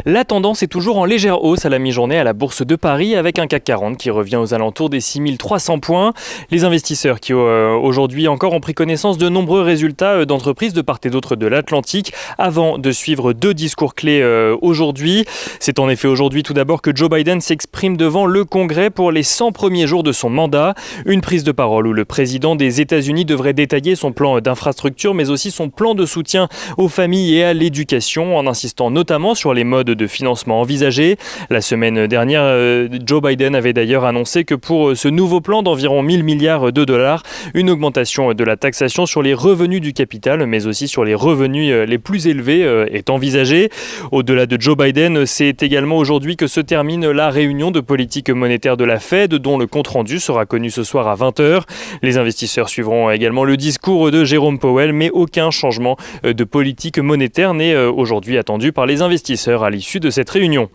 La tendance est toujours en légère hausse à la mi-journée à la Bourse de Paris avec un CAC 40 qui revient aux alentours des 6300 points. Les investisseurs qui aujourd'hui encore ont pris connaissance de nombreux résultats d'entreprises de part et d'autre de l'Atlantique avant de suivre deux discours clés aujourd'hui. C'est en effet aujourd'hui tout d'abord que Joe Biden s'exprime devant le Congrès pour les 100 premiers jours de son mandat. Une prise de parole où le président des États-Unis devrait détailler son plan d'infrastructure mais aussi son plan de soutien aux familles et à l'éducation en insistant notamment sur les modes de financement envisagés. La semaine dernière, Joe Biden avait d'ailleurs annoncé que pour ce nouveau plan d'environ 1000 milliards de dollars, une augmentation de la taxation sur les revenus du capital, mais aussi sur les revenus les plus élevés est envisagée. Au-delà de Joe Biden, c'est également aujourd'hui que se termine la réunion de politique monétaire de la Fed, dont le compte-rendu sera connu ce soir à 20h. Les investisseurs suivront également le discours de Jérôme Powell, mais aucun changement de politique monétaire n'est aujourd'hui attendu par les investisseurs à l'issue de cette réunion.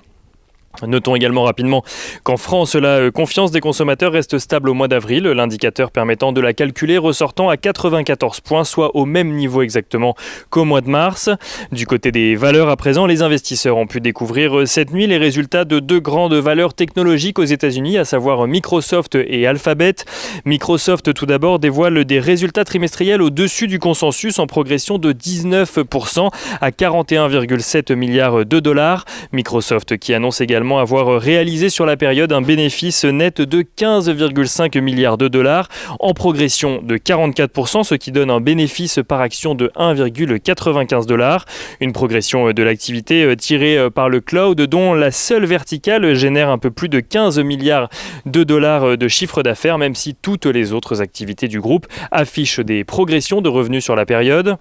Notons également rapidement qu'en France, la confiance des consommateurs reste stable au mois d'avril, l'indicateur permettant de la calculer ressortant à 94 points, soit au même niveau exactement qu'au mois de mars. Du côté des valeurs à présent, les investisseurs ont pu découvrir cette nuit les résultats de deux grandes valeurs technologiques aux États-Unis, à savoir Microsoft et Alphabet. Microsoft tout d'abord dévoile des résultats trimestriels au-dessus du consensus en progression de 19% à 41,7 milliards de dollars. Microsoft qui annonce également avoir réalisé sur la période un bénéfice net de 15,5 milliards de dollars en progression de 44%, ce qui donne un bénéfice par action de 1,95 dollars. Une progression de l'activité tirée par le cloud dont la seule verticale génère un peu plus de 15 milliards de dollars de chiffre d'affaires, même si toutes les autres activités du groupe affichent des progressions de revenus sur la période.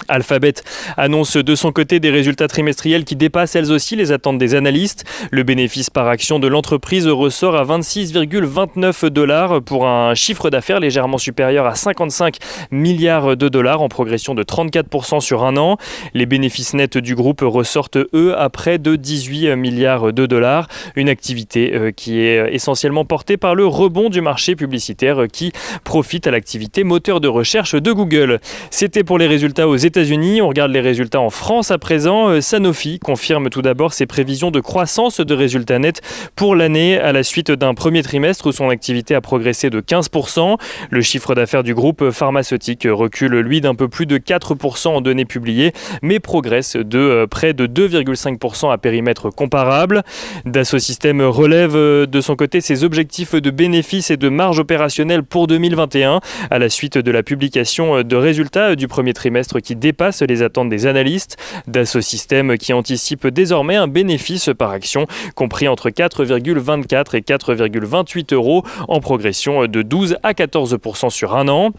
Alphabet annonce de son côté des résultats trimestriels qui dépassent elles aussi les attentes des analystes. Le bénéfice par action de l'entreprise ressort à 26,29 dollars pour un chiffre d'affaires légèrement supérieur à 55 milliards de dollars en progression de 34% sur un an. Les bénéfices nets du groupe ressortent eux à près de 18 milliards de dollars. Une activité qui est essentiellement portée par le rebond du marché publicitaire qui profite à l'activité moteur de recherche de Google. C'était pour les résultats aux États-Unis. On regarde les résultats en France à présent. Sanofi confirme tout d'abord ses prévisions de croissance de résultats nets pour l'année à la suite d'un premier trimestre où son activité a progressé de 15%. Le chiffre d'affaires du groupe pharmaceutique recule lui d'un peu plus de 4% en données publiées, mais progresse de près de 2,5% à périmètre comparable. Dassault Systèmes relève de son côté ses objectifs de bénéfices et de marge opérationnelle pour 2021 à la suite de la publication de résultats du premier trimestre qui dépasse les attentes des analystes. Dassault Systèmes qui anticipe désormais un bénéfice par action compris entre 4,24 et 4,28 euros en progression de 12 à 14% sur un an.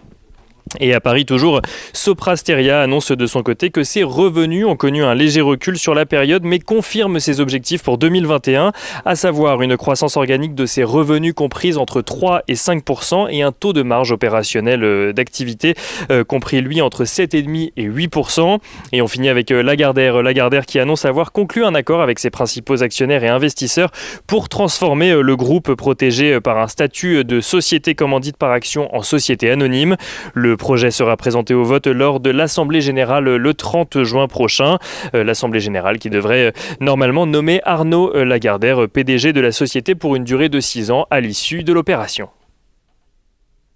Et à Paris toujours, Sopra Steria annonce de son côté que ses revenus ont connu un léger recul sur la période mais confirme ses objectifs pour 2021, à savoir une croissance organique de ses revenus comprise entre 3 et 5% et un taux de marge opérationnelle d'activité compris lui entre 7,5 et 8%. Et on finit avec Lagardère qui annonce avoir conclu un accord avec ses principaux actionnaires et investisseurs pour transformer le groupe protégé par un statut de société commandite par action en société anonyme. Le projet sera présenté au vote lors de l'Assemblée générale le 30 juin prochain. L'Assemblée générale qui devrait normalement nommer Arnaud Lagardère, PDG de la société pour une durée de 6 ans à l'issue de l'opération.